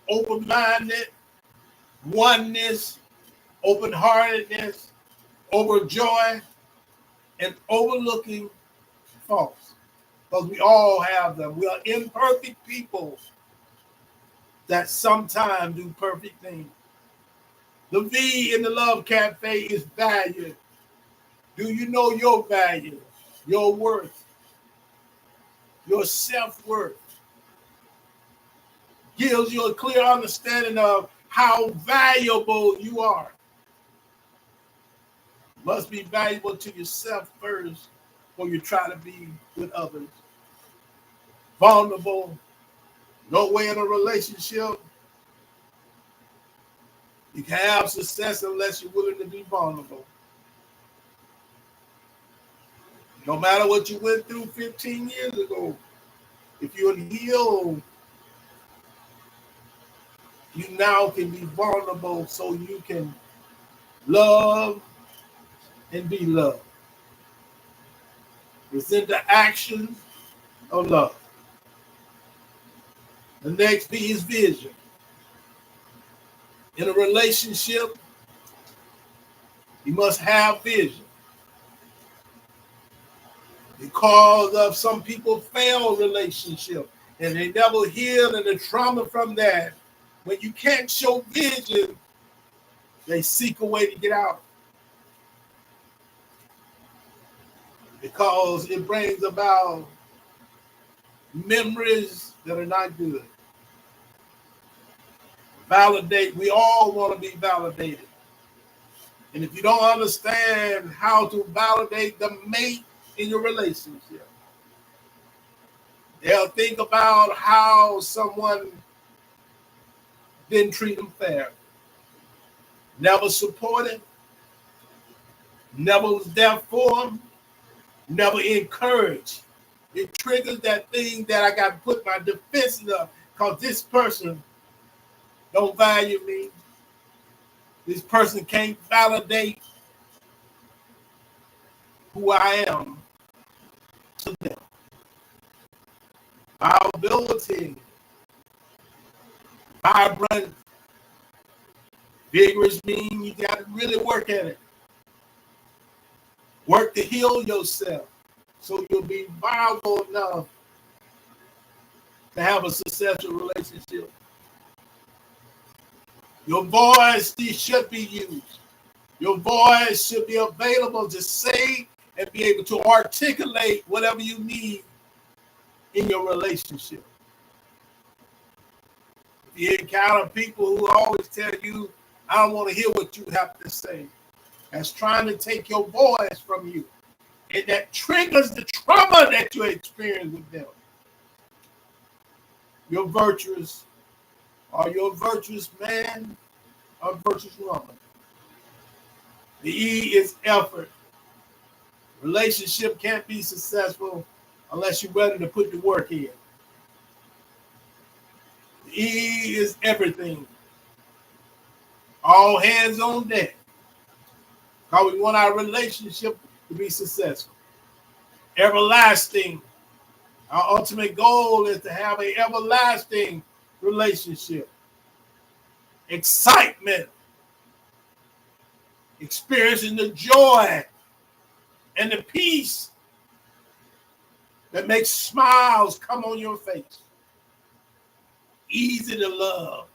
open-minded, oneness, open-heartedness, overjoy, and overlooking faults. Because we all have them. We are imperfect people that sometimes do perfect things. The V in the Love Cafe is value. Do you know your value, your worth, your self-worth? Gives you a clear understanding of how valuable you are. Must be valuable to yourself first before you try to be with others. Vulnerable, no way in a relationship. You can have success unless you're willing to be vulnerable. No matter what you went through 15 years ago, if you're healed, you now can be vulnerable so you can love and be loved. Present the action of love. The next V is vision. In a relationship, you must have vision. Because of some people fail relationship and they never heal, and the trauma from that, when you can't show vision, they seek a way to get out. Because it brings about memories that are not good. Validate. We all want to be validated. And if you don't understand how to validate the mate in your relationship, they'll think about how someone didn't treat them fair, never supported, never was there for them, never encouraged. It triggers that thing that I got to put my defenses up because this person don't value me. This person can't validate who I am to them. Our ability, vibrant, vigorous mean you got to really work at it. Work to heal yourself so you'll be viable enough to have a successful relationship. Your voice should be used. Your voice should be available to say and be able to articulate whatever you need in your relationship. If you encounter people who always tell you, I don't want to hear what you have to say, that's trying to take your voice from you. And that triggers the trauma that you experience with them. You're virtuous. Are you a virtuous man or a virtuous woman? The E is effort. Relationship can't be successful unless you're ready to put the work in. The E is everything. All hands on deck. Because we want our relationship to be successful. Everlasting. Our ultimate goal is to have an everlasting relationship. Excitement. Experiencing the joy and the peace that makes smiles come on your face. Easy to love.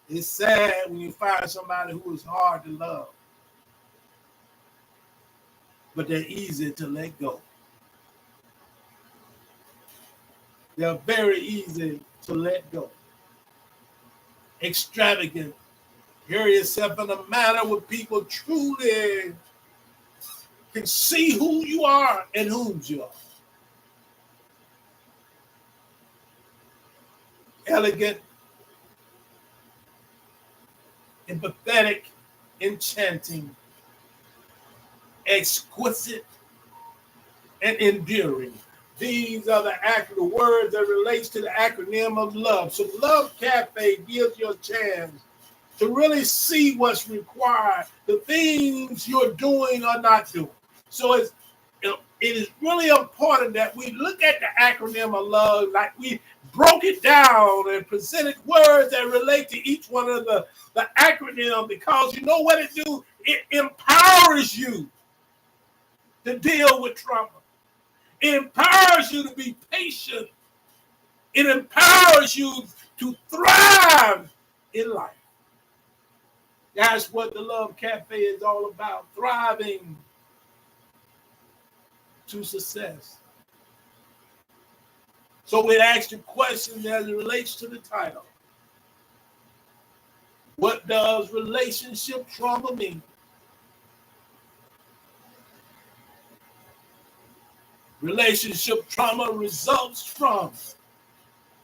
It's sad when you find somebody who is hard to love. But they're easy to let go. They're very easy to let go. Extravagant. Carry yourself in a manner where people truly can see who you are and whose you are. Elegant, empathetic, enchanting, exquisite, and endearing. These are the words that relates to the acronym of love. So Love Cafe gives you a chance to really see what's required, the things you're doing or not doing. So it is really important that we look at the acronym of love, like we broke it down and presented words that relate to each one of the acronym, because you know what it do? It empowers you to deal with trauma. It empowers you to be patient. It empowers you to thrive in life. That's what the Love Cafe is all about, thriving to success. So we asked a question as it relates to the title. What does relationship trauma mean? Relationship trauma results from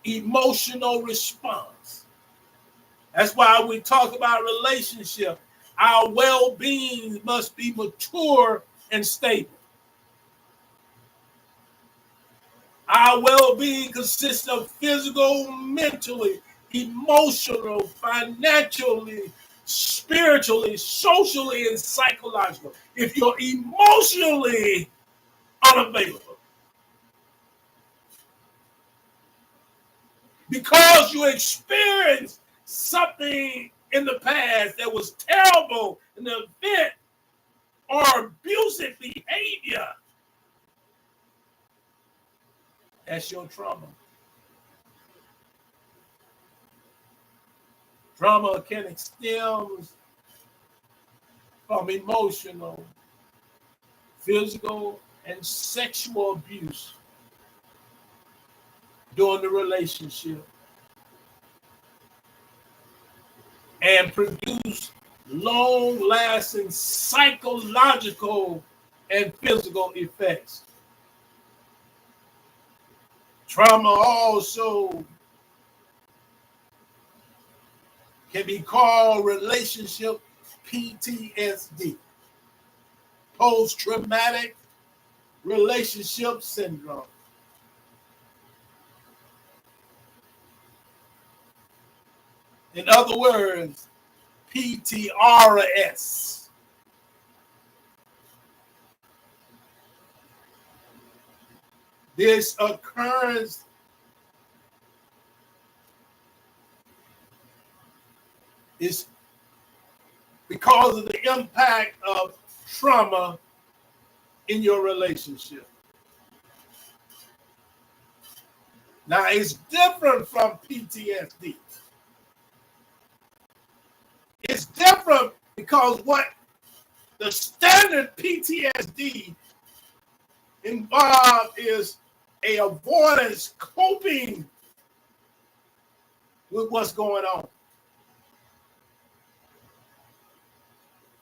emotional response. That's why we talk about relationship. Our well-being must be mature and stable. Our well-being consists of physical, mentally, emotional, financially, spiritually, socially, and psychological. If you're emotionally unavailable, because you experienced something in the past that was terrible, an event or abusive behavior, that's your trauma. Trauma can stem from emotional, physical, and sexual abuse during the relationship, and produce long-lasting psychological and physical effects. Trauma also can be called relationship PTSD, post-traumatic relationship syndrome. In other words, PTRS. This occurrence is because of the impact of trauma in your relationship. Now, it's different from PTSD. It's different because what the standard PTSD involved is a avoidance, coping with what's going on.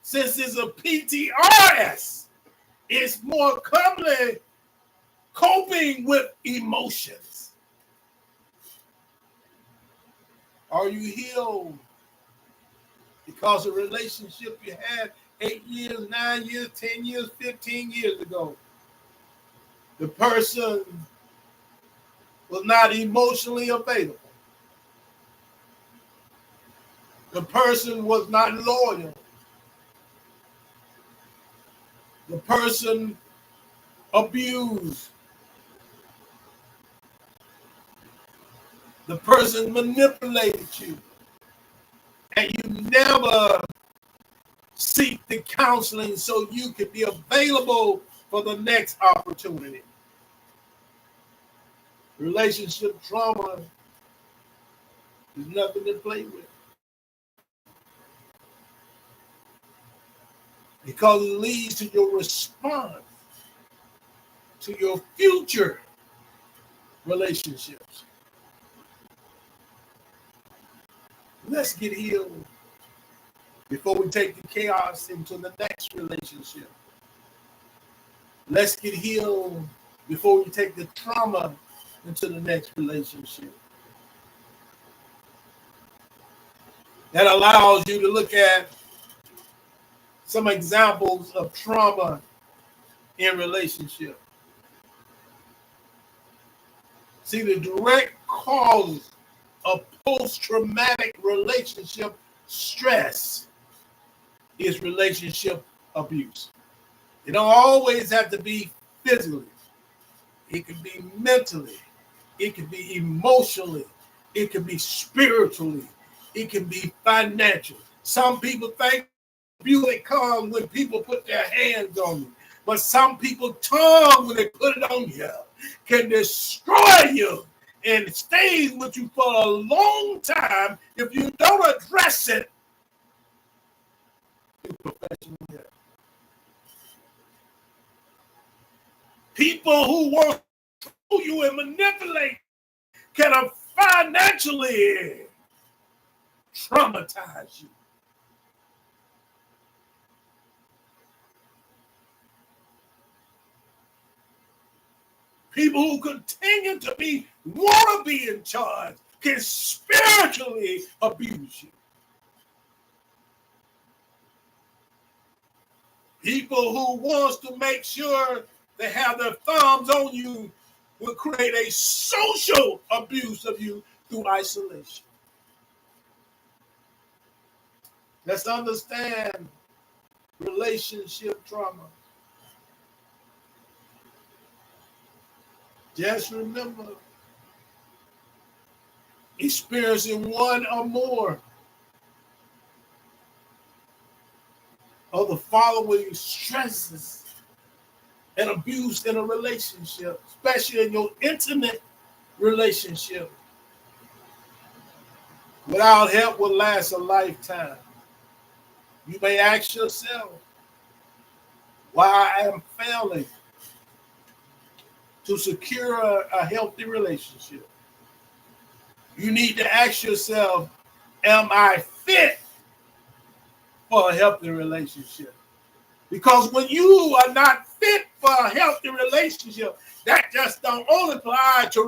Since it's a PTRS, it's more commonly coping with emotions. Are you healed because of a relationship you had 8 years, 9 years, 10 years, 15 years ago? The person was not emotionally available. The person was not loyal. The person abused. The person manipulated you. And you never seek the counseling so you can be available for the next opportunity. Relationship trauma is nothing to play with, because it leads to your response to your future relationships. Let's get healed before we take the chaos into the next relationship. Let's get healed before we take the trauma into the next relationship. That allows you to look at some examples of trauma in relationship. See, the direct cause of post-traumatic relationship stress is relationship abuse. It don't always have to be physically. It can be mentally. It can be emotionally. It can be spiritually. It can be financial. Some people think abuse comes when people put their hands on you. But some people tongue, when they put it on you, can destroy you and stays with you for a long time if you don't address it. People who want to control you and manipulate can financially traumatize you. People who continue to want to be in charge can spiritually abuse you. People who wants to make sure they have their thumbs on you will create a social abuse of you through isolation. Let's understand relationship trauma. Just remember, experiencing one or more of the following stresses and abuse in a relationship, especially in your intimate relationship, without help will last a lifetime. You may ask yourself, why I am failing to secure a healthy relationship. You need to ask yourself, am I fit for a healthy relationship? Because when you are not fit for a healthy relationship, that just don't only apply to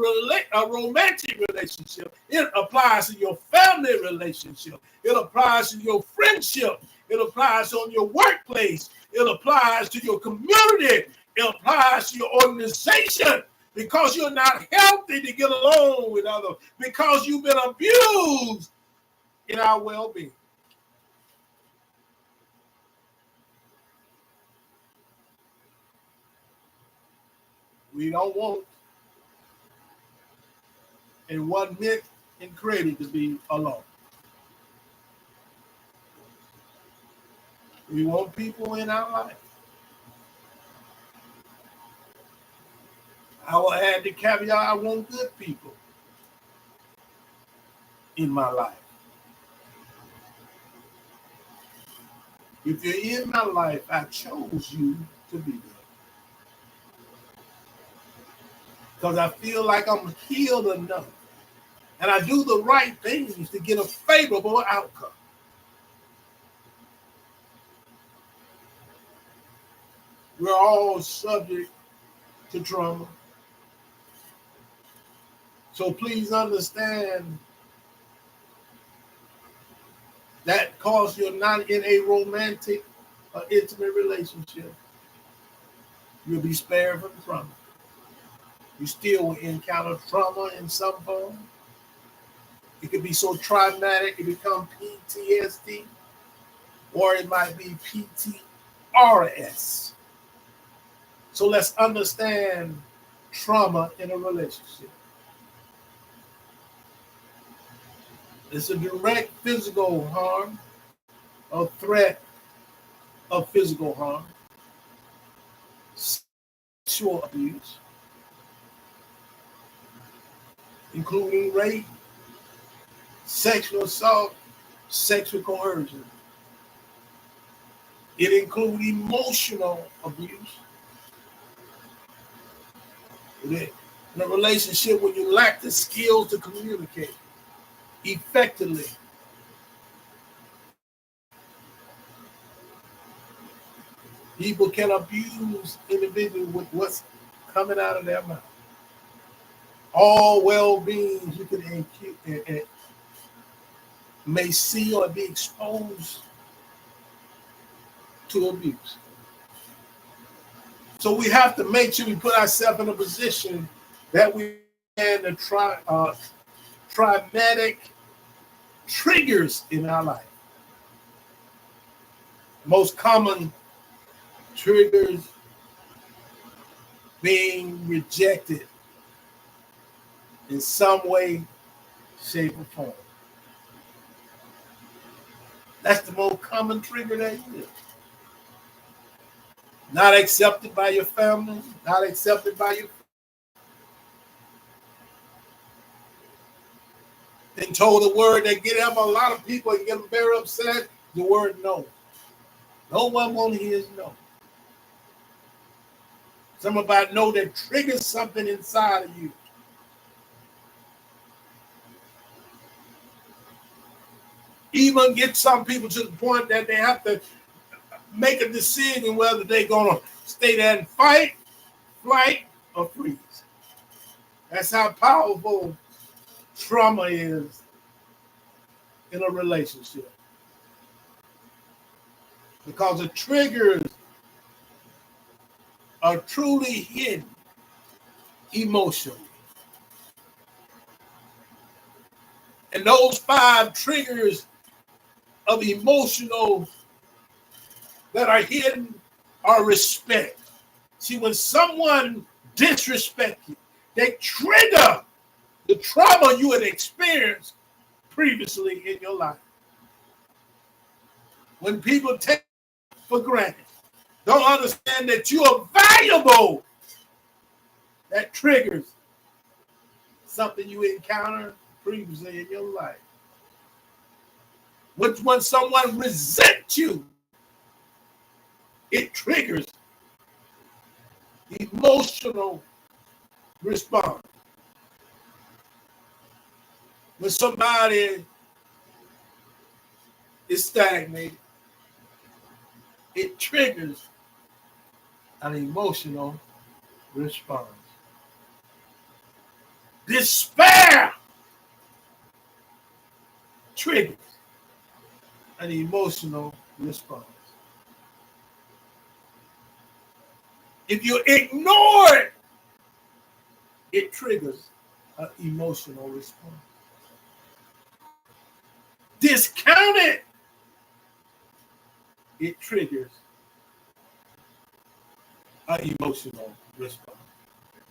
a romantic relationship. It applies to your family relationship. It applies to your friendship. It applies on your workplace. It applies to your community. It applies to your organization. Because you're not healthy to get along with others. Because you've been abused in our well-being. We don't want and wasn't meant and created to be alone. We want people in our life. I will add the caveat, I want good people in my life. If you're in my life, I chose you to be there. Because I feel like I'm healed enough. And I do the right things to get a favorable outcome. We're all subject to trauma. So please understand that because you're not in a romantic or intimate relationship, you'll be spared from trauma. You still will encounter trauma in some form. It could be so traumatic it becomes PTSD, or it might be PTRS. So let's understand trauma in a relationship. It's a direct physical harm, a threat of physical harm, sexual abuse, including rape, sexual assault, sexual coercion. It includes emotional abuse. In a relationship where you lack the skills to communicate effectively. People can abuse individuals with what's coming out of their mouth. All well-beings you can may see or be exposed to abuse. So we have to make sure we put ourselves in a position that we can traumatic triggers in our life. Most common triggers being rejected, in some way, shape, or form. That's the most common trigger that is. Not accepted by your family, not accepted by your and told the word that get them a lot of people and get them very upset. The word no. No one wants to hear is no. Something about no that triggers something inside of you. Even get some people to the point that they have to make a decision whether they're going to stay there and fight, flight, or freeze. That's how powerful trauma is in a relationship. Because the triggers are truly hidden emotionally. And those 5 triggers of emotional that are hidden are respect. See, when someone disrespects you, they trigger the trauma you had experienced previously in your life. When people take for granted, don't understand that you are valuable, that triggers something you encountered previously in your life. When someone resents you, it triggers emotional response. When somebody is stagnated, it triggers an emotional response. Despair triggers an emotional response. If you ignore it, it triggers an emotional response. Discount it, it triggers an emotional response.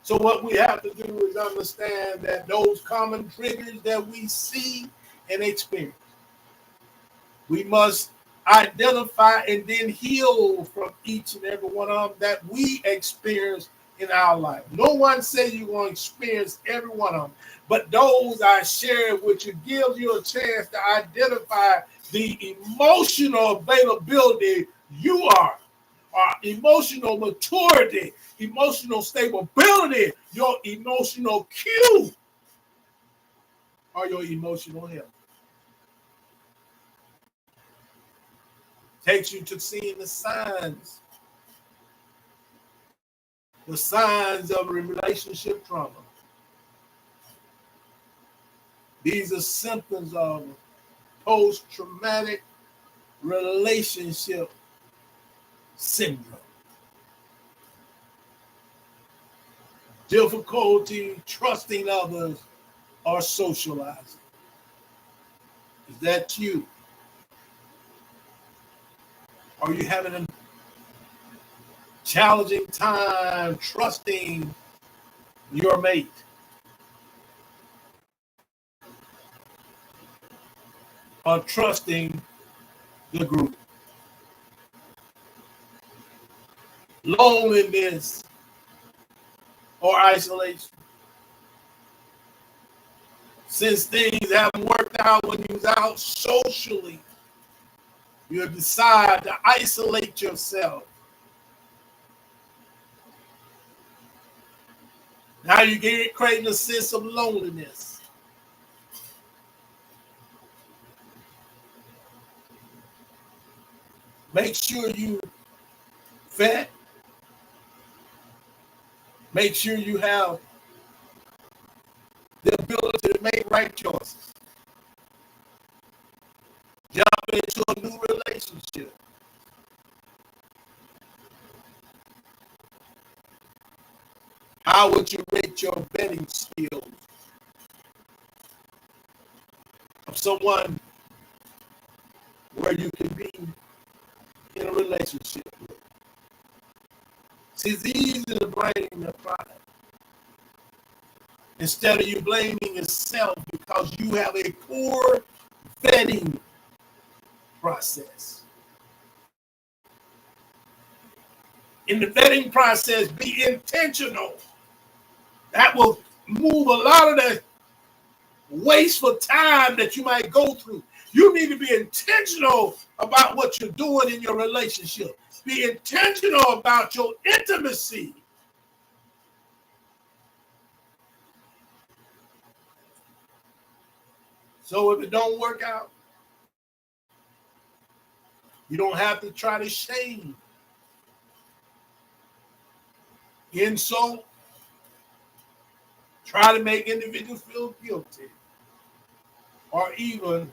So what we have to do is understand that those common triggers that we see and experience, we must identify and then heal from each and every one of them that we experience in our life. No one says you're going to experience every one of them, but those I share with you gives you a chance to identify the emotional availability you are, or emotional maturity, emotional stability, your emotional cue, or your emotional health. Takes you to seeing the signs of relationship trauma. These are symptoms of post-traumatic relationship syndrome. Difficulty trusting others or socializing. Is that you? Are you having a challenging time trusting your mate? Or trusting the group? Loneliness or isolation. Since things haven't worked out when you was out socially, you decide to isolate yourself. Now you get creating a sense of loneliness. Make sure you fed. Make sure you have the ability to make right choices. Jump into a new relationship. How would you rate your vetting skills of someone where you can be in a relationship with? See, it's easy to blame the pride. instead of you blaming yourself because you have a poor vetting process. In the vetting process, be intentional. That will move a lot of the wasteful time that you might go through. You need to be intentional about what you're doing in your relationship. Be intentional about your intimacy. So if it don't work out, you don't have to try to shame, insult, try to make individuals feel guilty, or even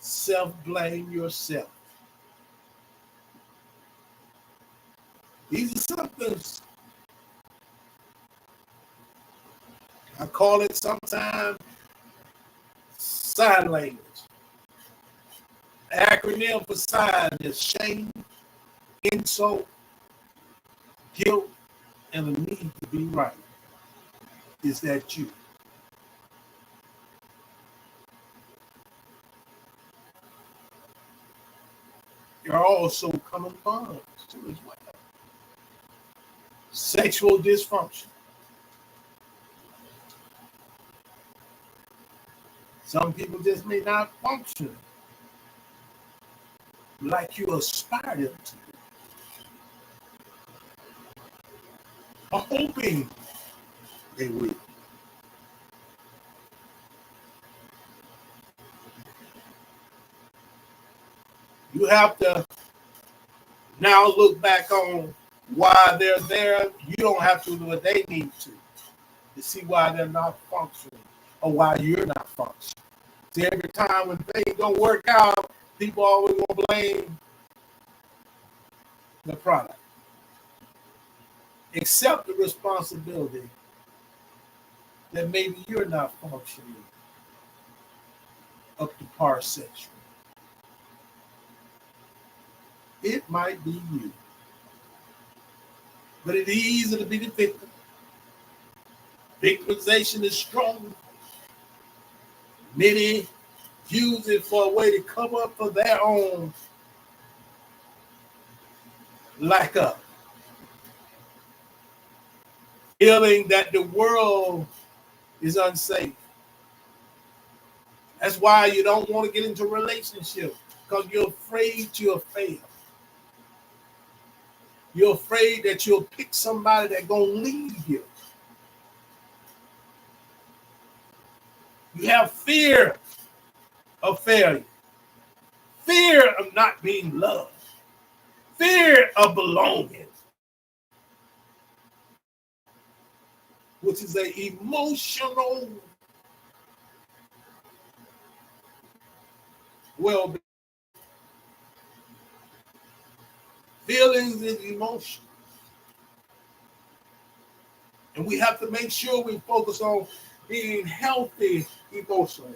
self-blame yourself. These are some things. I call it sometimes sign language. The acronym for sign is shame, insult, guilt, and a need to be right. Is that you? There are also common bonds too as well. Sexual dysfunction. Some people just may not function like you aspire them to, or hoping they will. You have to now look back on why they're there. You don't have to do what they need to see why they're not functioning or why you're not functioning. See, every time when things don't work out, people always want to blame the product. Accept the responsibility that maybe you're not functioning up to par sexually. It might be you. But it's easy to be the victim. Victimization is strong. Many use it for a way to cover up for their own lack of. Feeling that the world is unsafe. That's why you don't want to get into a relationship, because you're afraid you'll fail. You're afraid that you'll pick somebody that's going to leave you. You have fear of failure, fear of not being loved, fear of belonging, which is an emotional well-being. Feelings is emotion. And we have to make sure we focus on being healthy emotionally.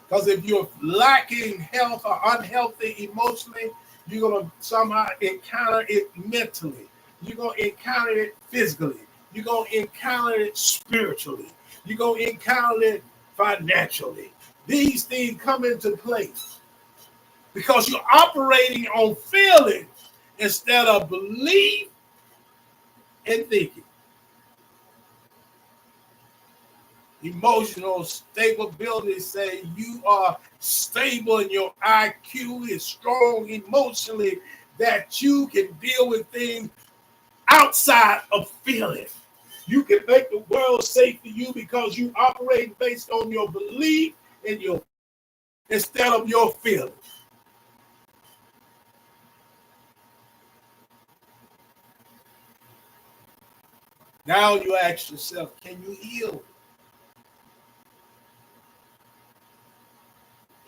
Because if you're lacking health or unhealthy emotionally, you're going to somehow encounter it mentally. You're going to encounter it physically. You're going to encounter it spiritually. You're going to encounter it financially. These things come into play because you're operating on feelings instead of belief and thinking. Emotional stability say you are stable and your IQ is strong emotionally, that you can deal with things outside of feeling. You can make the world safe for you because you operate based on your belief and your instead of your feelings. Now you ask yourself, can you heal?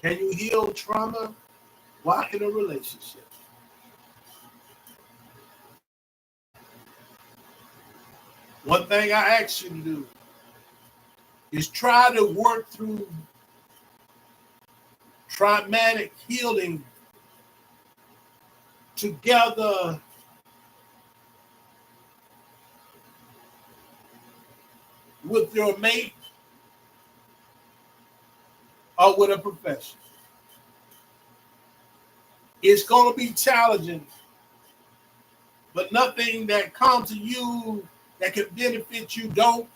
Can you heal trauma while in a relationship? One thing I ask you to do is try to work through traumatic healing together with your mate or with a professional. It's going to be challenging, but nothing that comes to you that can benefit you don't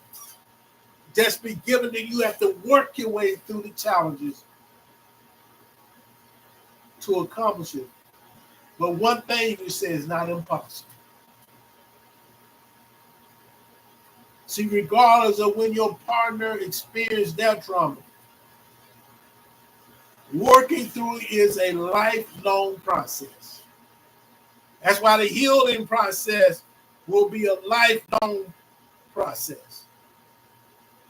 just be given to you. You have to work your way through the challenges to accomplish it. But one thing you say is not impossible. See, regardless of when your partner experienced their trauma, working through it is a lifelong process. That's why the healing process will be a lifelong process.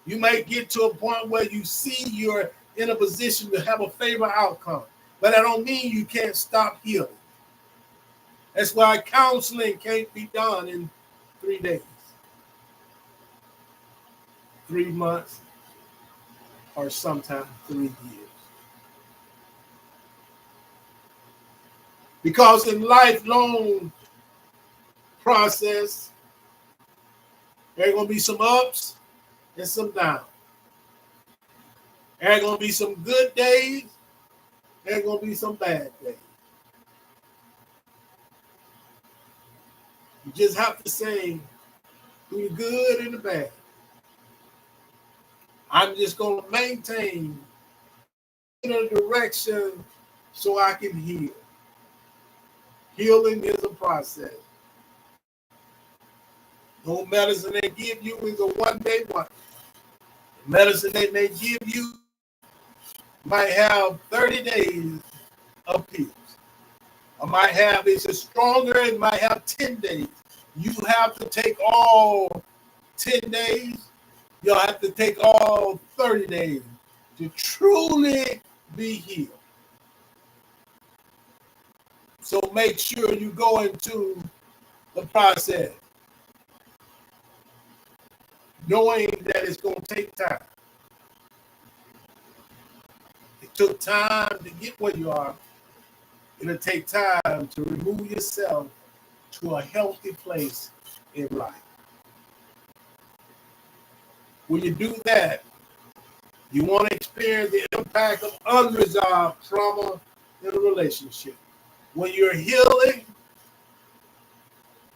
You may get to a point where you see you're in a position to have a favorable outcome, but that don't mean you can't stop healing. That's why counseling can't be done in 3 days, 3 months, or sometimes 3 years. Because in lifelong process, there are going to be some ups and some downs. There are going to be some good days. There are going to be some bad days. You just have to say through the good and the bad, I'm just going to maintain in a direction so I can heal. Healing is a process. No medicine they give you is a one-day one. The medicine they may give you might have 30 days of pills. Or might have, it's a stronger, it might have 10 days. You have to take all 10 days. You'll have to take all 30 days to truly be healed. So make sure you go into the process knowing that it's going to take time. It took time to get where you are. It'll take time to remove yourself to a healthy place in life. When you do that, you want to experience the impact of unresolved trauma in a relationship. When you're healing,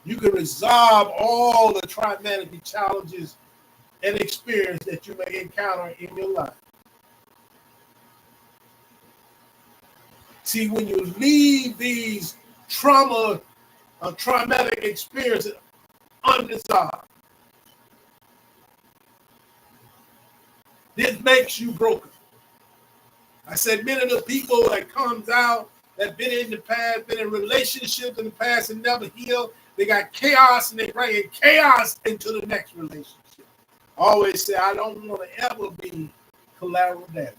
you can resolve all the traumatic challenges and experience that you may encounter in your life. See, when you leave these traumatic experiences unresolved, this makes you broken. I said many of the people that comes out that been in the past, been in relationships in the past and never healed, they got chaos and they bring in chaos into the next relationship. I always say I don't want to ever be collateral damage.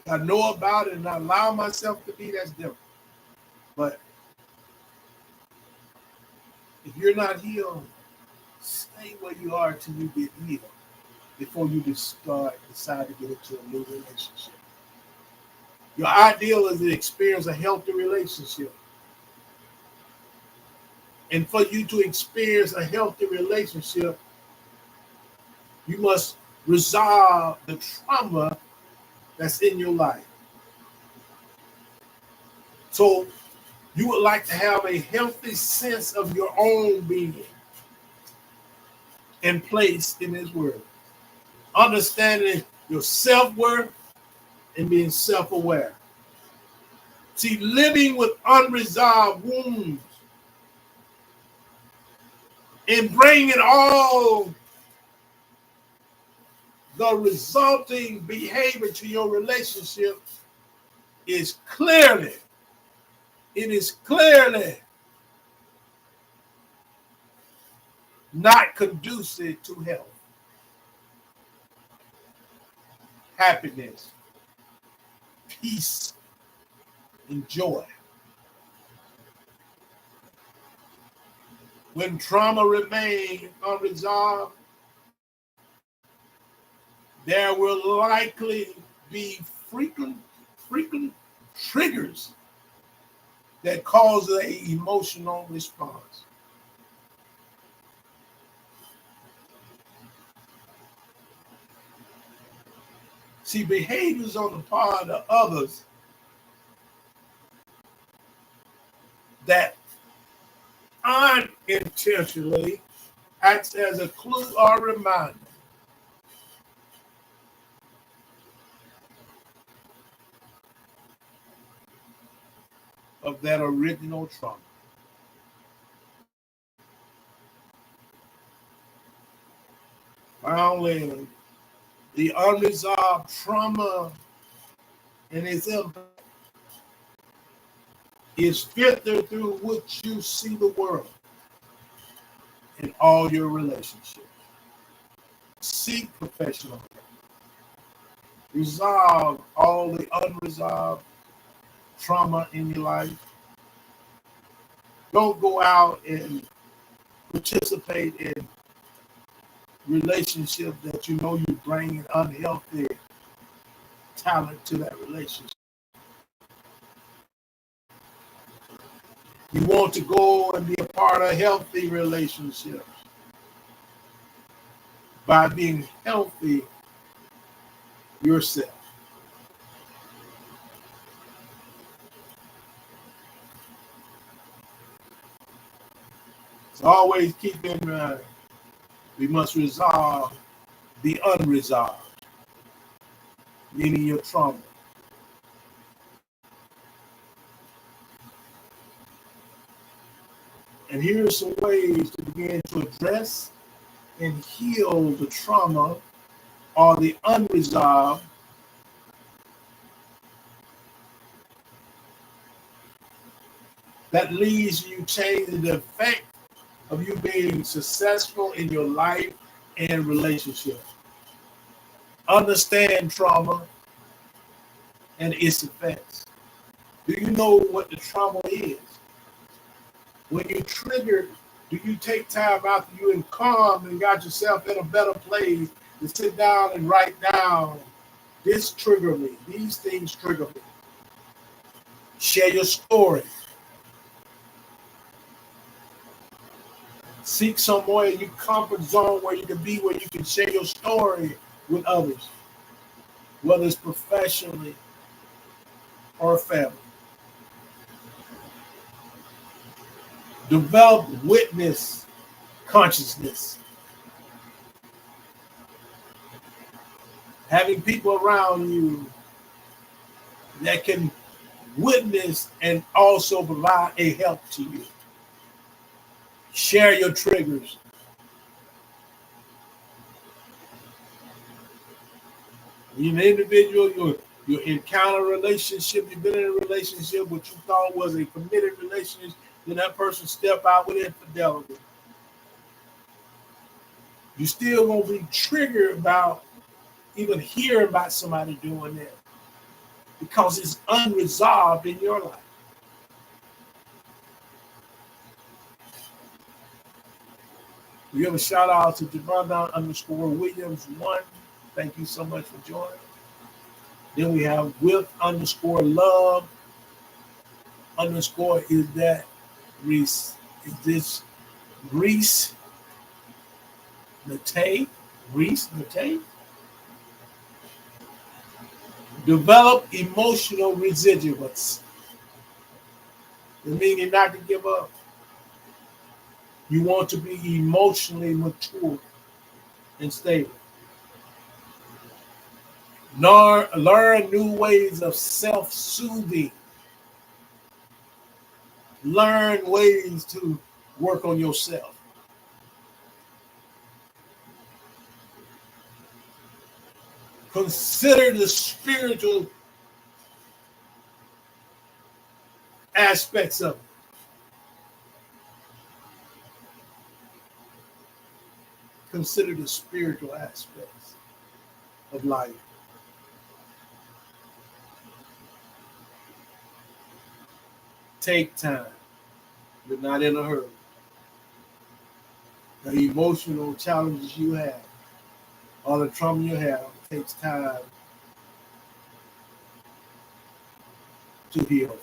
I know about it and I allow myself to be, that's different. But if you're not healed, stay where you are till you get healed before you decide to get into a new relationship. Your ideal is to experience a healthy relationship. And for you to experience a healthy relationship, you must resolve the trauma that's in your life. So you would like to have a healthy sense of your own being in place in His Word. Understanding your self-worth and being self-aware. See, living with unresolved wounds and bringing all the resulting behavior to your relationship is clearly not conducive to health, happiness, peace, and joy. When trauma remains unresolved, there will likely be frequent triggers that cause an emotional response. See, behaviors on the part of others that unintentionally acts as a clue or reminder of that original trauma. Finally, the unresolved trauma and its impact is filtered through which you see the world in all your relationships. Seek professional help. Resolve all the unresolved trauma in your life. Don't go out and participate in relationships that you know you bring unhealthy talent to that relationship. You want to go and be a part of healthy relationships by being healthy yourself. So always keep in mind, we must resolve the unresolved, meaning your trauma. And here are some ways to begin to address and heal the trauma or the unresolved that leads you changing the effect of you being successful in your life and relationship. Understand trauma and its effects. Do you know what the trauma is? When you're triggered, do you take time after you're calm and got yourself in a better place to sit down and write down, this triggered me, these things trigger me? Share your story. Seek somewhere in your comfort zone where you can be, where you can share your story with others, whether it's professionally or family. Develop witness consciousness. Having people around you that can witness and also provide a help to you. Share your triggers. You're an individual, you encounter a relationship, you've been in a relationship which you thought was a committed relationship, then that person step out with infidelity. You still gonna be triggered about even hearing about somebody doing that because it's unresolved in your life. We have a shout out to Javon_Williams1. Thank you so much for joining. Then we have with_love_ is that Reese. Is this Reese Nate? Reese Nate? Develop emotional residuals. Meaning not to give up. You want to be emotionally mature and stable. Learn new ways of self-soothing. Learn ways to work on yourself. Consider the spiritual aspects of it. Consider the spiritual aspects of life. Take time. You're not in a hurry. The emotional challenges you have, all the trauma you have, takes time to heal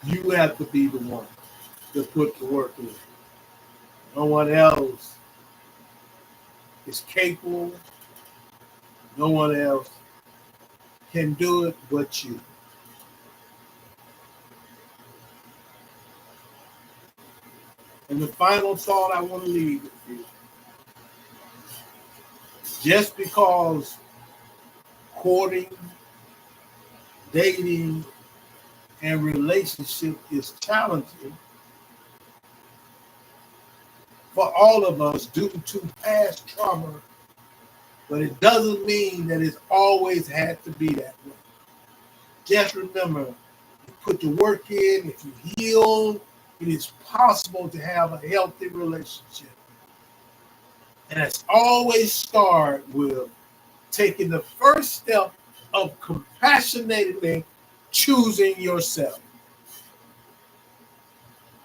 from. You have to be the one to put the work in. No one else is capable. No one else can do it but you. And the final thought I want to leave with you, just because courting, dating, and relationship is challenging for all of us due to past trauma, but it doesn't mean that it's always had to be that way. Just remember, you put the work in, if you heal, it is possible to have a healthy relationship. And it's always start with taking the first step of compassionately choosing yourself.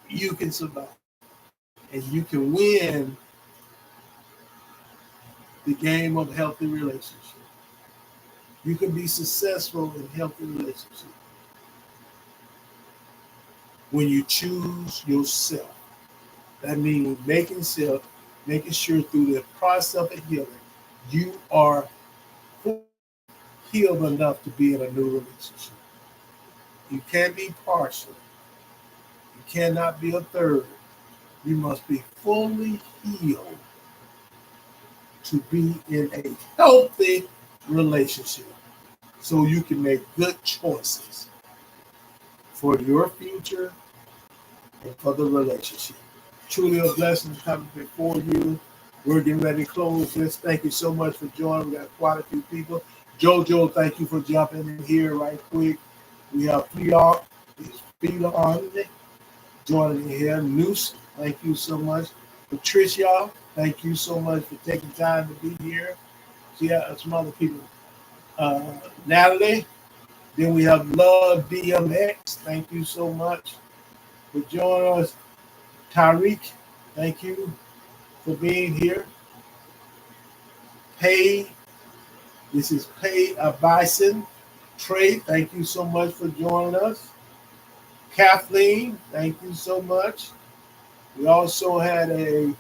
You can survive and you can win the game of healthy relationship. You can be successful in healthy relationship when you choose yourself. That means making sure through the process of healing, you are healed enough to be in a new relationship. You can't be partial. You cannot be a third. You must be fully healed to be in a healthy relationship so you can make good choices for your future and for the relationship. Truly a blessing coming before you. We're getting ready to close this. Thank you so much for joining. We got quite a few people. Jojo, thank you for jumping in here right quick. We have Peter on joining in here. Noose, thank you so much. Patricia, thank you so much for taking time to be here. See some other people. Natalie, then we have Love DMX. Thank you so much for joining us. Tariq, thank you for being here. Pay, this is Pay Bison. Trey, thank you so much for joining us. Kathleen, thank you so much. We also had I'm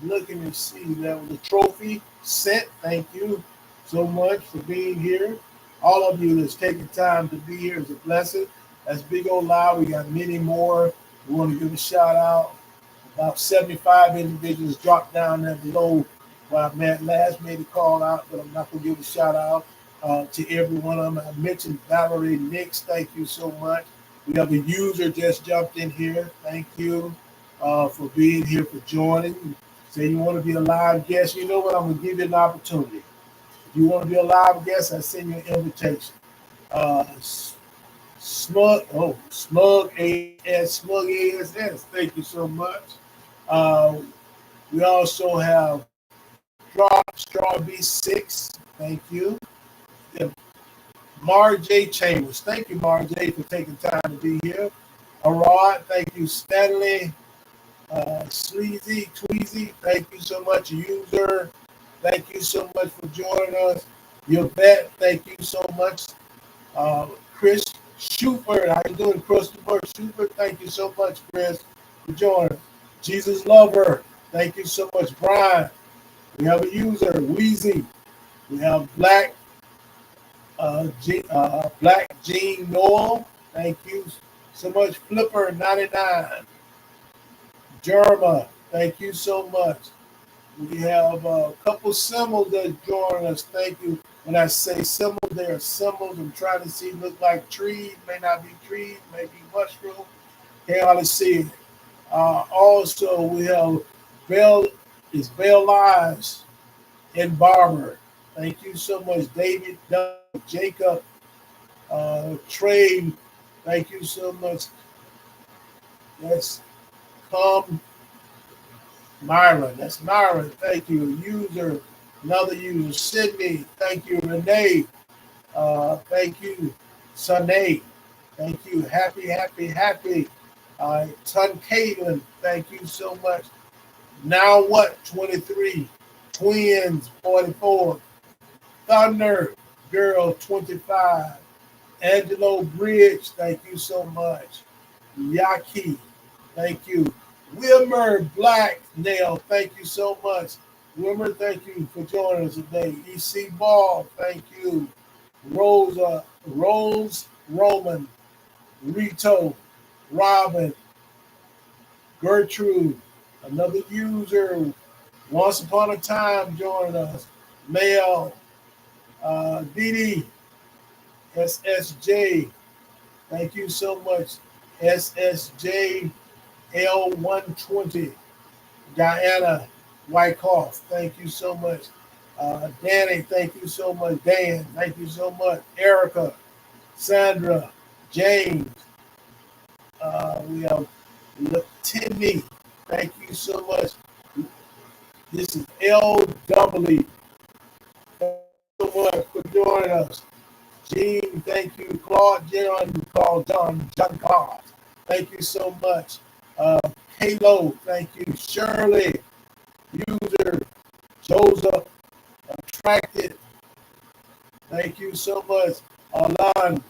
looking to see, that was a trophy sent. Thank you so much for being here. All of you that's taking time to be here is a blessing. That's Big Old Loud. We got many more. We want to give a shout out. About 75 individuals dropped down there below where I last made a call out, but I'm not going to give a shout out to every one of them. I mentioned Valerie Nix. Thank you so much. We have a user just jumped in here. Thank you for being here, for joining. Say you want to be a live guest. You know what? I'm going to give you an opportunity. If you want to be a live guest, I send you an invitation. Smug ASS. Thank you so much. We also have Straw B6. Thank you. Marjay Chambers. Thank you, Marjay, for taking time to be here. Arad, thank you. Stanley, Sleazy, Tweezy, thank you so much. User, thank you so much for joining us. Yvette, thank you so much. Chris Schubert, how you doing, Christopher Schubert? Thank you so much, Chris, for joining. Jesus Lover, thank you so much. Brian, we have a user, Wheezy. We have Black Jean Noel, thank you so much. Flipper 99, Jerma, thank you so much. We have a couple symbols that join us. Thank you. When I say symbols, they are symbols. I'm trying to see, look like trees, may not be trees, maybe mushroom. Can't hardly see it. Also, we have Bell Lives in Barber. Thank you so much, David, Doug, Jacob, Trey. Thank you so much. That's Myron. That's Myron. Thank you. User, another user, Sydney. Thank you, Renee. Thank you, Sunday. Thank you. Happy. Ton Caitlin. Thank you so much. Now what? 23. Twins, 44. Thunder Girl, 25. Angelo Bridge, thank you so much. Yaki, thank you. Wilmer Black Nail, thank you so much. Wilmer, thank you for joining us today. EC Ball, thank you. Rose Roman, Rito, Robin, Gertrude, another user, once upon a time joining us. Mel, Didi, SSJ, thank you so much. SSJ L120, Diana Wyckoff, thank you so much. Danny, thank you so much. Dan, thank you so much. Erica, Sandra, James, we have Timmy, thank you so much. This is L.O.V.E. Thank you so much for joining us. Gene, thank you. Claude, John Claude, thank you so much. Halo, thank you. Shirley, user, Joseph, Attracted, thank you so much. Alan,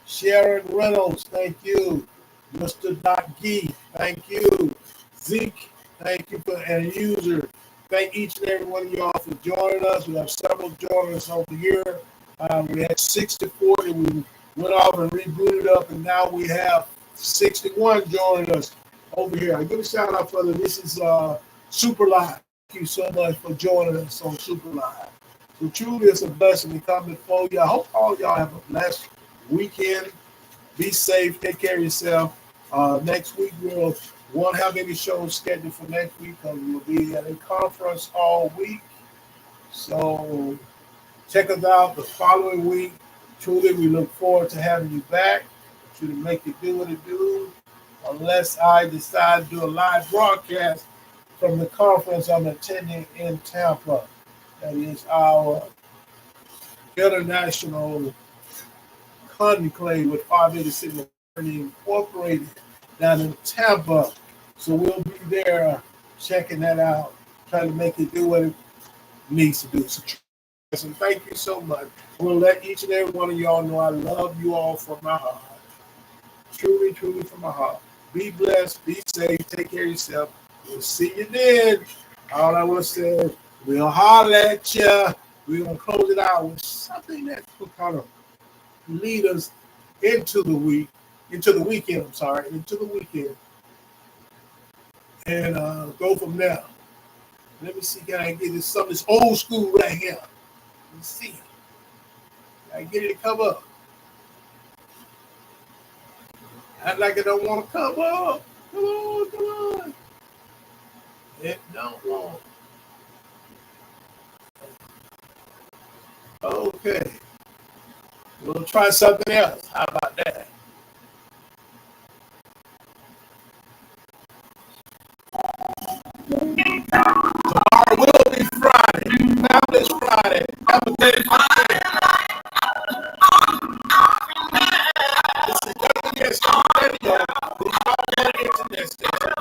Sharon Reynolds, thank you. Mr. Doc Gee, thank you. Zeke, thank you for and user. Thank each and every one of y'all for joining us. We have several joining us over here. We had 64 that we went off and rebooted up, and now we have 61 joining us over here. I give a shout out for them. This is Super Live. Thank you so much for joining us on Super Live. So truly, it's a blessing to come before you. I hope all y'all have a blessed weekend. Be safe. Take care of yourself. Next week, we won't have any shows scheduled for next week because we'll be at a conference all week. So check us out the following week. Truly, we look forward to having you back to make it do what it do. Unless I decide to do a live broadcast from the conference I'm attending in Tampa. That is our international conclave with 586 Incorporated down in Tampa. So we'll be there checking that out, trying to make it do what it needs to do. So thank you so much. We'll let each and every one of y'all know I love you all from my heart. Truly, truly from my heart. Be blessed, be safe, take care of yourself. We'll see you then. All I want to say is we'll holler at you. We're going to close it out with something that will kind of lead us into the weekend, into the weekend. And go from there. Let me see, can I get this something that's old school right here? Let's see. Can I get it to come up? Act like it don't want to come up. Come on, come on. It don't want. Okay. We'll try something else. How about that? Tomorrow will be Friday. Now it's Friday. Have a day. This is WSC Radio, the internet station.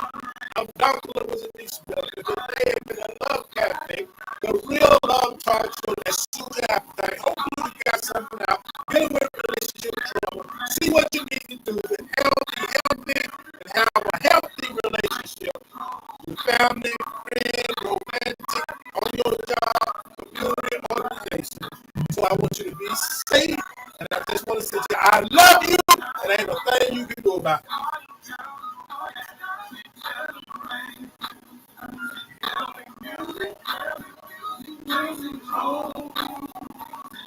I'm Dr. Lewis in this building. Today has been a love cafe, the real love talk show that suits your appetite. Hopefully you got something out. Get away from relationship trouble. See what you need to do to healthy, and have a healthy relationship with family, friends, romantic, on your job, community, organization. So I want you to be safe, and I just want to say to you, I love you, and ain't a thing you can do about it.